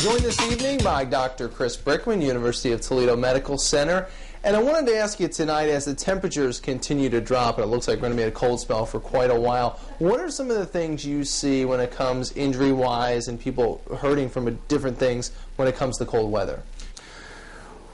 Joined this evening by Dr. Kris Brickman, University of Toledo Medical Center. And I wanted to ask you tonight, as the temperatures continue to drop, and it looks like we're going to be in a cold spell for quite a while, what are some of the things you see when it comes injury-wise and people hurting from different things when it comes to cold weather?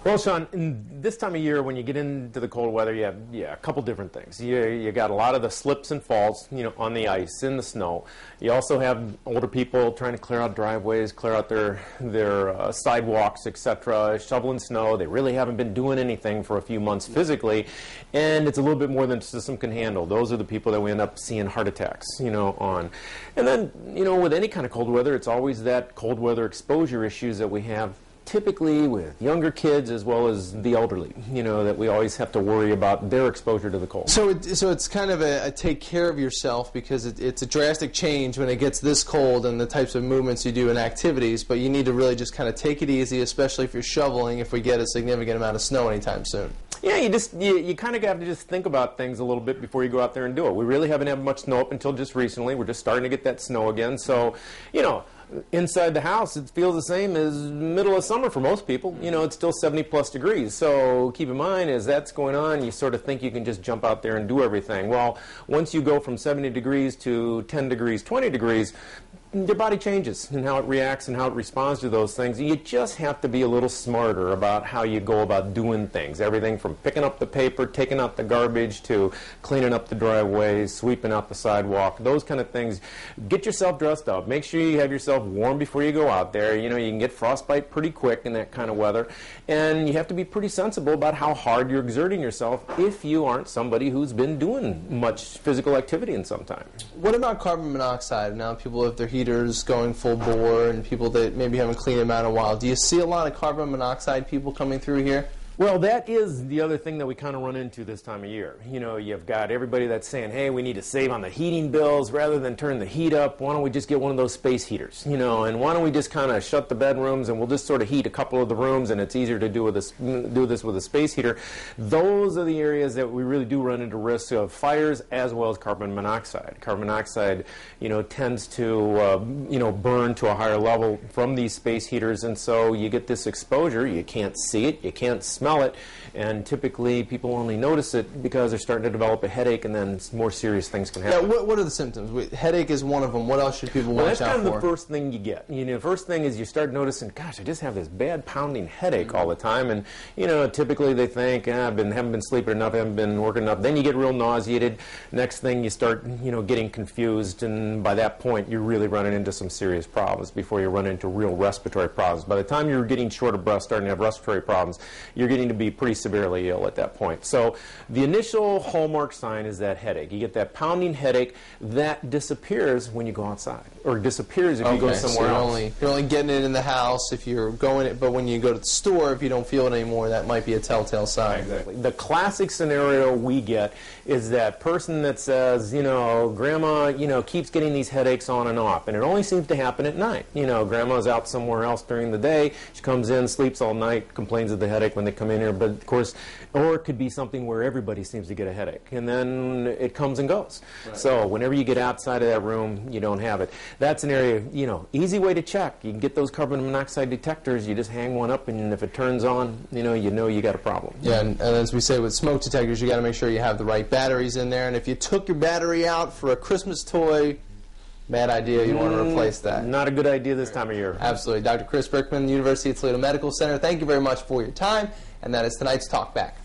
Well, Sean, in this time of year, when you get into the cold weather, you have a couple different things. You got a lot of the slips and falls, on the ice, in the snow. You also have older people trying to clear out driveways, clear out their sidewalks, etc., shoveling snow. They really haven't been doing anything for a few months physically, and it's a little bit more than the system can handle. Those are the people that we end up seeing heart attacks, on. And then, with any kind of cold weather, it's always that cold weather exposure issues that we have typically with younger kids as well as the elderly, that we always have to worry about their exposure to the cold. So it's kind of a take care of yourself, because it's a drastic change when it gets this cold and the types of movements you do and activities, but you need to really just kind of take it easy, especially if you're shoveling, if we get a significant amount of snow anytime soon. Yeah, you kind of have to just think about things a little bit before you go out there and do it. We really haven't had much snow up until just recently. We're just starting to get that snow again, so, inside the house, it feels the same as middle of summer for most people. It's still 70-plus degrees. So keep in mind, as that's going on, you sort of think you can just jump out there and do everything. Well, once you go from 70 degrees to 10 degrees, 20 degrees, your body changes and how it reacts and how it responds to those things. You just have to be a little smarter about how you go about doing things. Everything from picking up the paper, taking out the garbage, to cleaning up the driveways, sweeping out the sidewalk, those kind of things. Get yourself dressed up. Make sure you have yourself warm before you go out there. You can get frostbite pretty quick in that kind of weather. And you have to be pretty sensible about how hard you're exerting yourself if you aren't somebody who's been doing much physical activity in some time. What about carbon monoxide? Now people have their heaters going full bore, and people that maybe haven't cleaned them out in a while. Do you see a lot of carbon monoxide people coming through here? Well, that is the other thing that we kind of run into this time of year. You've got everybody that's saying, hey, we need to save on the heating bills. Rather than turn the heat up, why don't we just get one of those space heaters? And why don't we just kind of shut the bedrooms and we'll just sort of heat a couple of the rooms, and it's easier to do this with a space heater. Those are the areas that we really do run into risks of fires as well as carbon monoxide. Carbon monoxide, tends to, burn to a higher level from these space heaters, and so you get this exposure. You can't see it, you can't smell it, and typically people only notice it because they're starting to develop a headache, and then more serious things can happen. Yeah, what are the symptoms? Headache is one of them. What else should people watch out for? That's kind of the first thing you get. The first thing is you start noticing, gosh, I just have this bad pounding headache all the time, and typically they think, haven't been sleeping enough, haven't been working enough. Then you get real nauseated. Next thing you start, getting confused, and by that point you're really running into some serious problems before you run into real respiratory problems. By the time you're getting short of breath, starting to have respiratory problems, you're getting to be pretty severely ill at that point. So the initial hallmark sign is that headache. You get that pounding headache that disappears when you go outside, or disappears if you go somewhere else. You're only getting it in the house if you're going it, but when you go to the store, if you don't feel it anymore, that might be a telltale sign. Exactly. The classic scenario we get is that person that says, Grandma, keeps getting these headaches on and off, and it only seems to happen at night. Grandma's out somewhere else during the day, she comes in, sleeps all night, complains of the headache when they come in here, but of course, or it could be something where everybody seems to get a headache, and then it comes and goes. Right. So whenever you get outside of that room, you don't have it. That's an area, easy way to check. You can get those carbon monoxide detectors, you just hang one up, and if it turns on, you know you got a problem. Yeah, and as we say with smoke detectors, you got to make sure you have the right batteries in there, and if you took your battery out for a Christmas toy, bad idea. You want to replace that. Not a good idea this time of year. Absolutely. Dr. Kris Brickman, University of Toledo Medical Center, thank you very much for your time, and that is tonight's Talk Back.